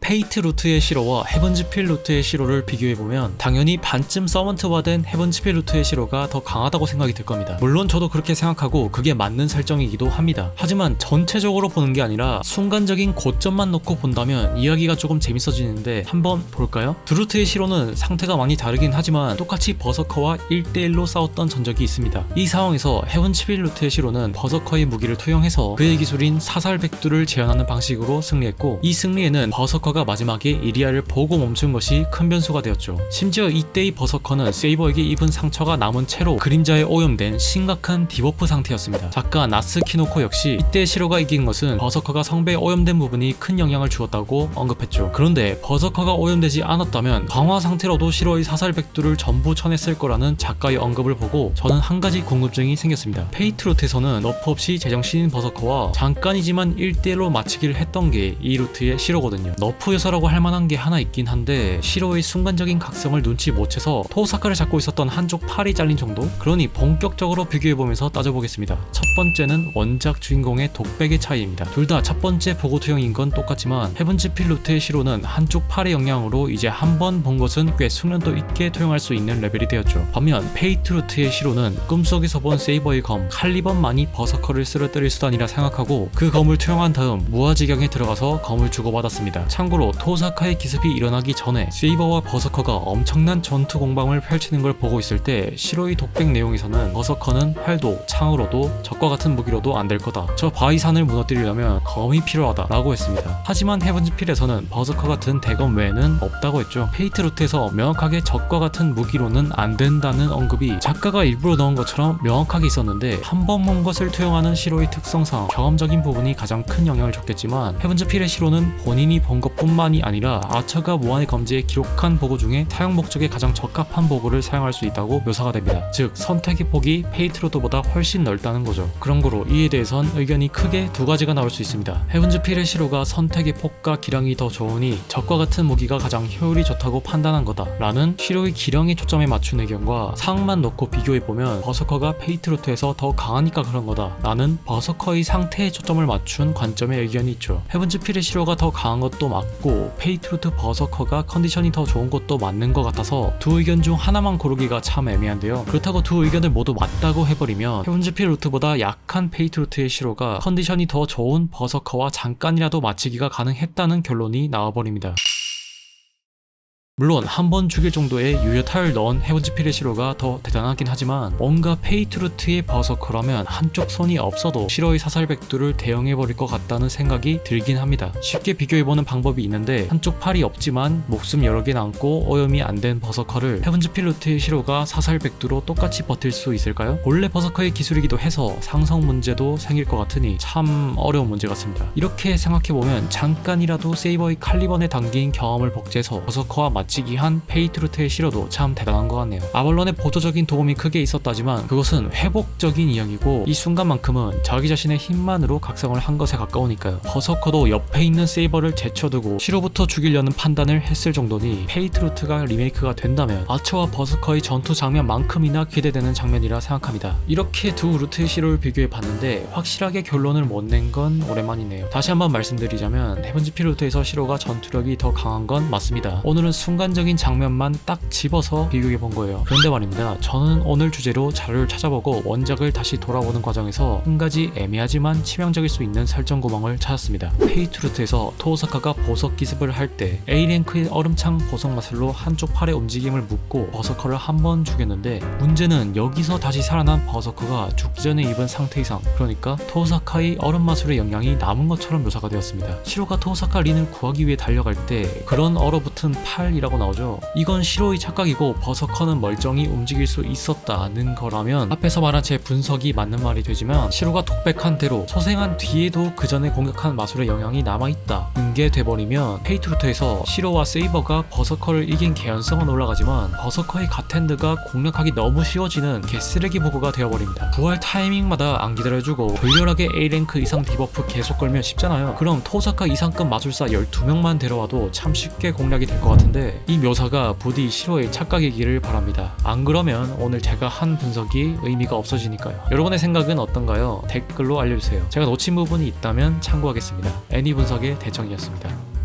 페이트 루트의 시로와 헤븐즈필 루트의 시로를 비교해보면 당연히 반쯤 서먼트화된 헤븐즈필 루트의 시로가 더 강하다고 생각이 들 겁니다. 물론 저도 그렇게 생각하고 그게 맞는 설정이기도 합니다. 하지만 전체적으로 보는 게 아니라 순간적인 고점만 놓고 본다면 이야기가 조금 재밌어지는데 한번 볼까요? 두 루트의 시로는 상태가 많이 다르긴 하지만 똑같이 버서커와 1대1로 싸웠던 전적이 있습니다. 이 상황에서 헤븐즈필 루트의 시로는 버서커의 무기를 투영해서 그의 기술인 사살백두를 재현하는 방식으로 승리했고, 이 승리에는 버서커가 마지막에 이리아를 보고 멈춘 것이 큰 변수가 되었죠. 심지어 이때의 버서커는 세이버에게 입은 상처가 남은 채로 그림자에 오염된 심각한 디버프 상태였습니다. 작가 나스 키노코 역시 이때 시로가 이긴 것은 버서커가 성배에 오염된 부분이 큰 영향을 주었다고 언급했죠. 그런데 버서커가 오염되지 않았다면 강화 상태로도 시로의 사살백두를 전부 쳐냈을 거라는 작가의 언급을 보고 저는 한 가지 궁금증이 생겼습니다. 페이트 루트에서는 너프 없이 제정신인 버서커와 잠깐이지만 1대1로 맞추기를 했던 게 이 루트의 시로거든요. 너프 요소라고 할 만한 게 하나 있긴 한데 시로의 순간적인 각성을 눈치 못 채서 토사카를 잡고 있었던 한쪽 팔이 잘린 정도? 그러니 본격적으로 비교해보면서 따져보겠습니다. 첫 번째는 원작 주인공의 독백의 차이입니다. 둘 다 첫 번째 보고 투영인 건 똑같지만 헤븐즈필 루트의 시로는 한쪽 팔의 영향으로 이제 한 번 본 것은 꽤 숙련도 있게 투영할 수 있는 레벨이 되었죠. 반면 페이트 루트의 시로는 꿈속에서 본 세이버의 검 칼리번만이 버서커를 쓰러뜨릴 수단이라 생각하고 그 검을 투영한 다음 무아지경에 들어가서 검을 주고받았습니다. 참고로 토사카의 기습이 일어나기 전에 세이버와 버서커가 엄청난 전투 공방을 펼치는 걸 보고 있을 때 시로의 독백 내용에서는 버서커는 활도 창으로도 적과 같은 무기로도 안 될 거다, 저 바위산을 무너뜨리려면 검이 필요하다 라고 했습니다. 하지만 헤븐즈필에서는 버서커 같은 대검 외에는 없다고 했죠. 페이트 루트에서 명확하게 적과 같은 무기로는 안 된다는 언급이 작가가 일부러 넣은 것처럼 명확하게 있었는데 한 번 본 것을 투영하는 시로의 특성상 경험적인 부분이 가장 큰 영향을 줬겠지만 헤븐즈필의 시로는 본인이 본 것뿐만이 아니라 아처가 무한의 검지에 기록한 보고 중에 사용 목적에 가장 적합한 보고를 사용할 수 있다고 묘사가 됩니다. 즉 선택의 폭이 페이트 루트보다 훨씬 넓다는 거죠. 그런 거로 이에 대해선 의견이 크게 두 가지가 나올 수 있습니다. 헤븐즈필의 시로가 선택의 폭과 기량이 더 좋으니 적과 같은 무기가 가장 효율이 좋다고 판단한 거다 라는 시로의 기량에 초점에 맞춘 의견과 상황만 놓고 비교해보면 버서커가 페이트 루트에서 더 강하니까 그런 거다 라는 버서커의 상태에 초점을 맞춘 관점의 의견이 있죠. 헤븐즈필의 시로가 더 강한 것도 맞고 페이트 루트 버서커가 컨디션이 더 좋은 것도 맞는 것 같아서 두 의견 중 하나만 고르기가 참 애매한데요. 그렇다고 두 의견을 모두 맞다고 해버리면 헤븐즈필 루트보다 약한 페이트 루트의 시로가 컨디션이 더 좋은 버서커와 잠깐이라도 맞추기가 가능했다는 결론이 나와버립니다. 물론 한 번 죽일 정도의 유효타를 넣은 헤븐즈필의 시로가 더 대단하긴 하지만 뭔가 페이트 루트의 버서커라면 한쪽 손이 없어도 시로의 사살백두를 대응해버릴 것 같다는 생각이 들긴 합니다. 쉽게 비교해보는 방법이 있는데 한쪽 팔이 없지만 목숨 여러 개 남고 오염이 안 된 버서커를 헤븐즈필 루트의 시로가 사살백두로 똑같이 버틸 수 있을까요? 본래 버서커의 기술이기도 해서 상성 문제도 생길 것 같으니 참 어려운 문제 같습니다. 이렇게 생각해보면 잠깐이라도 세이버의 칼리번에 담긴 경험을 복제해서 버서커와 맞추기 한 페이트 루트의 시로도 참 대단한 것 같네요. 아벌론의 보조적인 도움이 크게 있었다지만 그것은 회복적인 이야기고 이 순간만큼은 자기 자신의 힘만으로 각성을 한 것에 가까우니까요. 버서커도 옆에 있는 세이버를 제쳐두고 시로부터 죽이려는 판단을 했을 정도니 페이트 루트가 리메이크가 된다면 아처와 버서커의 전투 장면만큼이나 기대되는 장면이라 생각합니다. 이렇게 두 루트의 시로를 비교해봤는데 확실하게 결론을 못 낸 건 오랜만이네요. 다시 한번 말씀드리자면 헤븐즈필 루트에서 시로가 전투력이 더 강한 건 맞습니다. 오늘은 순간적인 장면만 딱 집어서 비교해본 거예요. 그런데 말입니다. 저는 오늘 주제로 자료를 찾아보고 원작을 다시 돌아보는 과정에서 한 가지 애매하지만 치명적일 수 있는 설정 구멍을 찾았습니다. 페이트 루트에서 토오사카가 보석 기습을 할 때 A랭크의 얼음창 보석 마술로 한쪽 팔의 움직임을 묶고 버서커를 한 번 죽였는데 문제는 여기서 다시 살아난 버서커가 죽기 전에 입은 상태 이상, 그러니까 토오사카의 얼음 마술의 영향이 남은 것처럼 묘사가 되었습니다. 시로가 토오사카 린을 구하기 위해 달려갈 때 그런 얼어붙은 팔이라고 나오죠. 이건 시로의 착각이고 버서커는 멀쩡히 움직일 수 있었다는 거라면 앞에서 말한 제 분석이 맞는 말이 되지만 시로가 독백한 대로 소생한 뒤에도 그 전에 공격한 마술의 영향이 남아있다는 게 돼버리면 페이트 루트에서 시로와 세이버가 버서커를 이긴 개연성은 올라가지만 버서커의 갓핸드가 공략하기 너무 쉬워지는 개쓰레기 보고가 되어버립니다. 부활 타이밍마다 안 기다려주고 돌렬하게 A랭크 이상 디버프 계속 걸면 쉽잖아요. 그럼 토오사카 이상급 마술사 12명만 데려와도 참 쉽게 공략이 될 것 같은데 이 묘사가 부디 시로의 착각이기를 바랍니다. 안 그러면 오늘 제가 한 분석이 의미가 없어지니까요. 여러분의 생각은 어떤가요? 댓글로 알려주세요. 제가 놓친 부분이 있다면 참고하겠습니다. 애니 분석의 대청이었습니다.